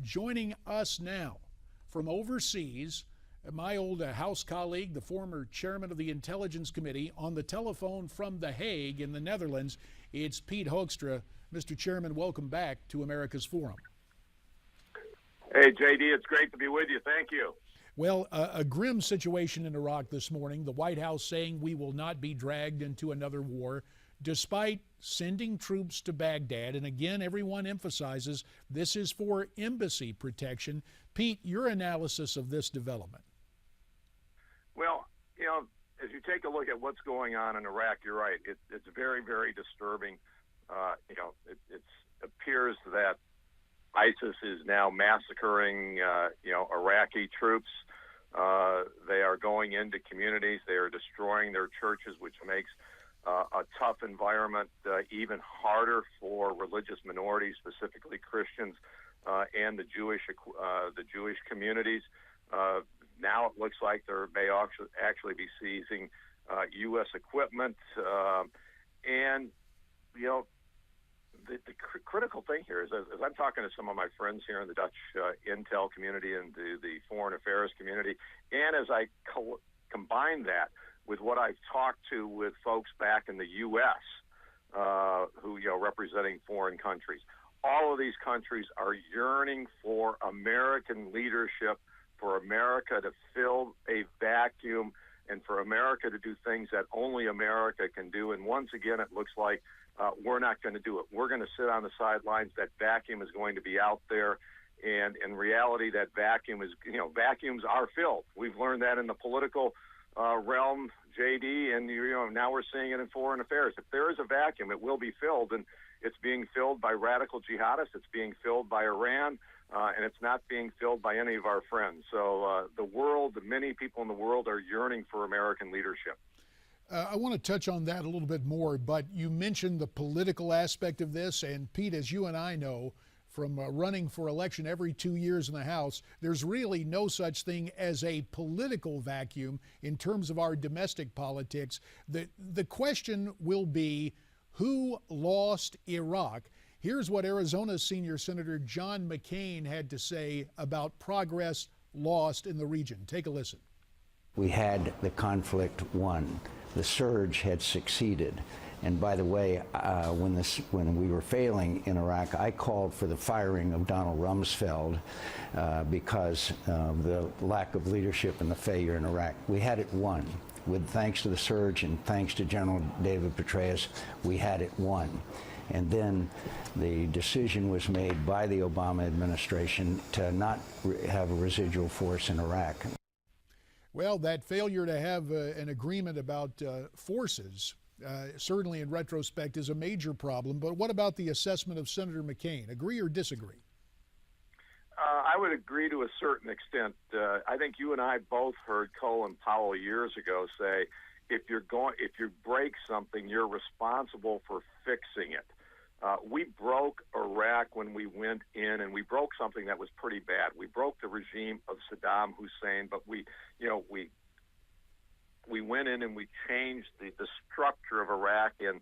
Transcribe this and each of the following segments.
Joining us now from overseas, my old House colleague, the former chairman of the Intelligence Committee, on the telephone from The Hague in the Netherlands, it's Pete Hoekstra. Mr. Chairman, welcome back to America's Forum. Hey, JD, it's great to be with you. Thank you. Well, a grim situation in Iraq this morning. The White House saying we will not be dragged into another war, despite sending troops to Baghdad. And again, everyone emphasizes this is for embassy protection. Pete, your analysis of this development. Well, as you take a look at what's going on in Iraq, you're right. It's very, very disturbing. It appears that ISIS is now massacring, Iraqi troops. They are going into communities. They are destroying their churches, which makes a tough environment even harder for religious minorities, specifically Christians, and the Jewish communities. Now it looks like they may actually be seizing U.S. equipment, and the critical thing here is, as I'm talking to some of my friends here in the Dutch intel community and the foreign affairs community, and as I combine that with what I've talked to with folks back in the U.S. Who representing foreign countries, all of these countries are yearning for American leadership, for America to fill a vacuum, and for America to do things that only America can do. And once again, it looks like we're not going to do it. We're going to sit on the sidelines. That vacuum is going to be out there. And in reality, that vacuum is, vacuums are filled. We've learned that in the political realm, JD, and now we're seeing it in foreign affairs. If there is a vacuum, it will be filled, and it's being filled by radical jihadists. It's being filled by Iran, and it's not being filled by any of our friends. So the world, many people in the world are yearning for American leadership. I want to touch on that a little bit more, but you mentioned the political aspect of this, and Pete, as you and I know, from running for election every 2 years in the House, there's really no such thing as a political vacuum in terms of our domestic politics. The question will be, who lost Iraq? Here's what Arizona's senior Senator John McCain had to say about progress lost in the region. Take a listen. We had the conflict won. The surge had succeeded. And by the way, when we were failing in Iraq, I called for the firing of Donald Rumsfeld because of the lack of leadership and the failure in Iraq. We had it won. Thanks to the surge and thanks to General David Petraeus, we had it won. And then the decision was made by the Obama administration to not have a residual force in Iraq. Well, that failure to have an agreement about forces, certainly in retrospect, is a major problem. But what about the assessment of Senator McCain? Agree or disagree? I would agree to a certain extent. I think you and I both heard Colin Powell years ago say, if you break something, you're responsible for fixing it. We broke Iraq when we went in, and we broke something that was pretty bad. We broke the regime of Saddam Hussein, but we went in and we changed the structure of Iraq, and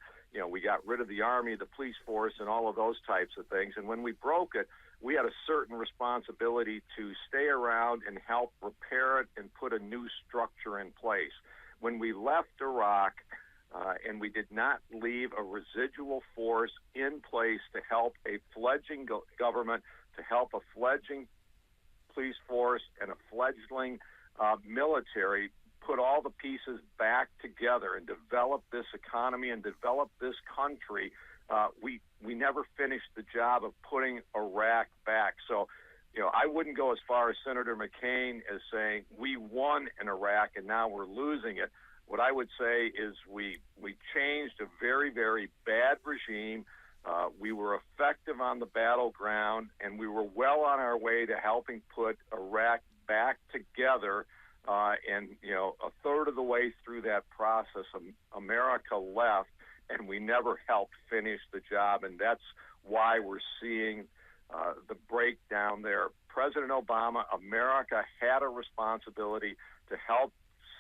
we got rid of the army, the police force, and all of those types of things. And when we broke it, we had a certain responsibility to stay around and help repair it and put a new structure in place. When we left Iraq, and we did not leave a residual force in place to help a fledgling government, to help a fledgling police force and a fledgling military, put all the pieces back together and develop this economy and develop this country, we never finished the job of putting Iraq back. So, I wouldn't go as far as Senator McCain as saying we won in Iraq and now we're losing it. What I would say is we changed a very, very bad regime. We were effective on the battleground, and we were well on our way to helping put Iraq back together. And a third of the way through that process, America left, and we never helped finish the job. And that's why we're seeing the breakdown there. President Obama, America had a responsibility to help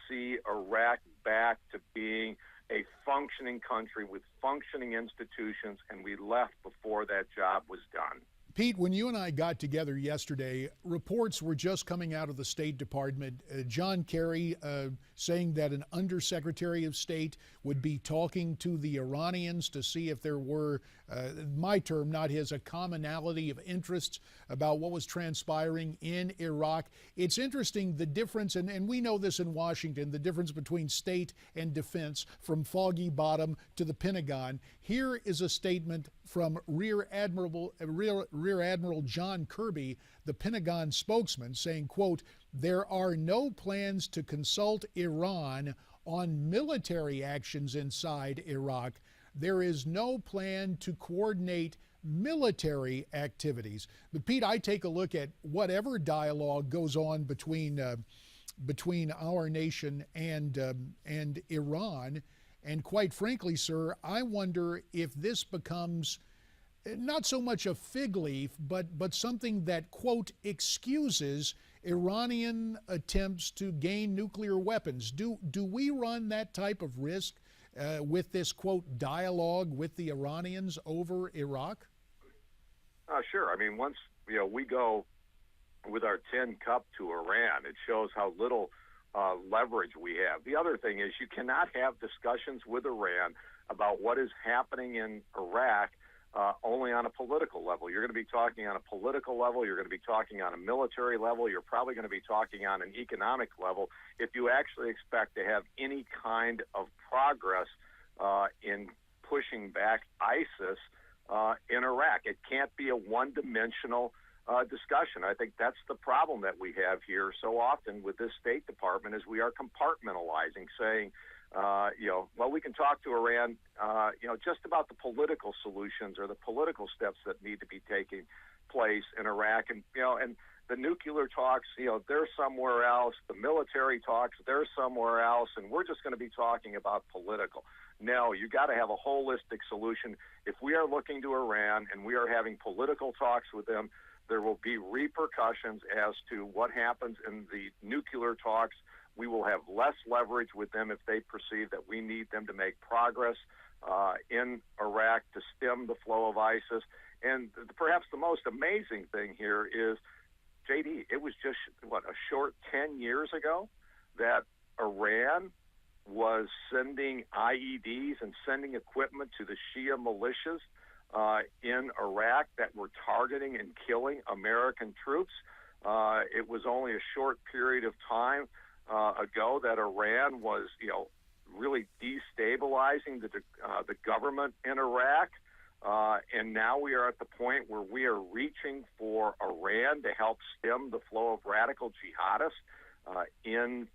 see Iraq back to being a functioning country with functioning institutions, and we left before that job was done. Pete, when you and I got together yesterday, reports were just coming out of the State Department. John Kerry saying that an undersecretary of state would be talking to the Iranians to see if there were, my term, not his, a commonality of interests about what was transpiring in Iraq. It's interesting the difference, and we know this in Washington, the difference between state and defense from Foggy Bottom to the Pentagon. Here is a statement from Rear Admiral John Kirby, the Pentagon spokesman, saying, quote, "There are no plans to consult Iran on military actions inside Iraq. There is no plan to coordinate military activities." But Pete, I take a look at whatever dialogue goes on between our nation and Iran, and quite frankly, sir, I wonder if this becomes not so much a fig leaf, but something that, quote, excuses Iranian attempts to gain nuclear weapons. Do we run that type of risk with this, quote, dialogue with the Iranians over Iraq? Sure. I mean, once we go with our tin cup to Iran, it shows how little leverage we have. The other thing is you cannot have discussions with Iran about what is happening in Iraq only on a political level. You're going to be talking on a political level. You're going to be talking on a military level. You're probably going to be talking on an economic level if you actually expect to have any kind of progress in pushing back ISIS in Iraq. It can't be a one-dimensional discussion. I think that's the problem that we have here so often with this State Department is we are compartmentalizing, saying, well, we can talk to Iran, just about the political solutions or the political steps that need to be taking place in Iraq. And the nuclear talks, they're somewhere else. The military talks, they're somewhere else. And we're just going to be talking about political. No, you got to have a holistic solution. If we are looking to Iran and we are having political talks with them, there will be repercussions as to what happens in the nuclear talks. We will have less leverage with them if they perceive that we need them to make progress in Iraq to stem the flow of ISIS. And perhaps the most amazing thing here is, JD, it was just, a short 10 years ago that Iran was sending IEDs and sending equipment to the Shia militias in Iraq that were targeting and killing American troops. It was only a short period of time ago that Iran was, really destabilizing the government in Iraq. And now we are at the point where we are reaching for Iran to help stem the flow of radical jihadists in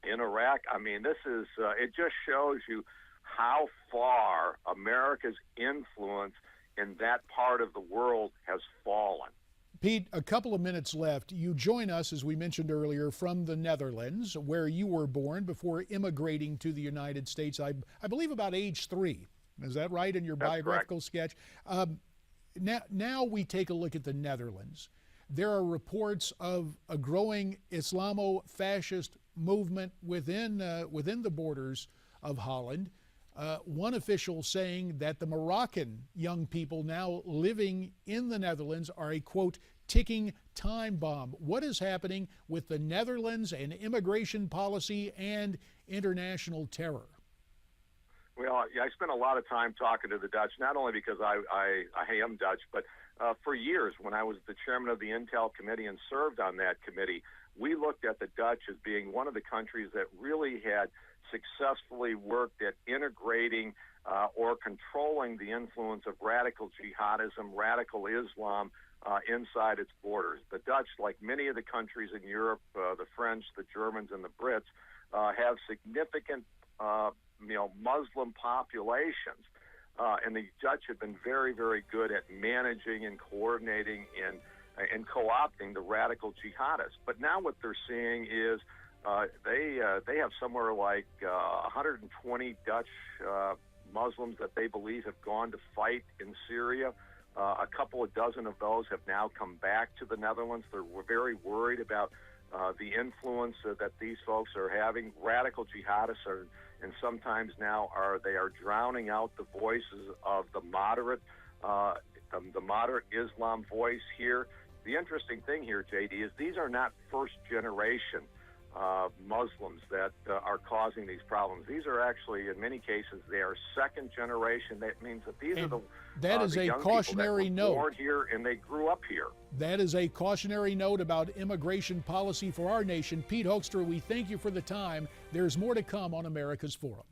Iraq. I mean, this is, it just shows you how far America's influence in that part of the world has fallen. Pete, a couple of minutes left. You join us, as we mentioned earlier, from the Netherlands, where you were born before immigrating to the United States, I believe about age 3. Is that right in your biographical sketch? Now we take a look at the Netherlands. There are reports of a growing Islamo-fascist movement within the borders of Holland. One official saying that the Moroccan young people now living in the Netherlands are a, quote, ticking time bomb. What is happening with the Netherlands and immigration policy and international terror? Well, I spent a lot of time talking to the Dutch, not only because I am Dutch, but for years when I was the chairman of the Intel Committee and served on that committee, we looked at the Dutch as being one of the countries that really had successfully worked at integrating or controlling the influence of radical jihadism, radical Islam inside its borders. The Dutch, like many of the countries in Europe, the French, the Germans, and the Brits, have significant Muslim populations. And the Dutch have been very, very good at managing and coordinating and co-opting the radical jihadists. But now what they're seeing is they have somewhere like 120 Dutch Muslims that they believe have gone to fight in Syria. A couple of dozen of those have now come back to the Netherlands. They're very worried about the influence that these folks are having. Radical jihadists are, and sometimes now they are drowning out the voices of the moderate the moderate Islam voice here. The interesting thing here, JD, is these are not first-generation Muslims that are causing these problems. These are actually, in many cases, they are second generation. That means that these are the that is the a young cautionary people that were note. born here and they grew up here. That is a cautionary note about immigration policy for our nation. Pete Hoekstra, we thank you for the time. There's more to come on America's Forum.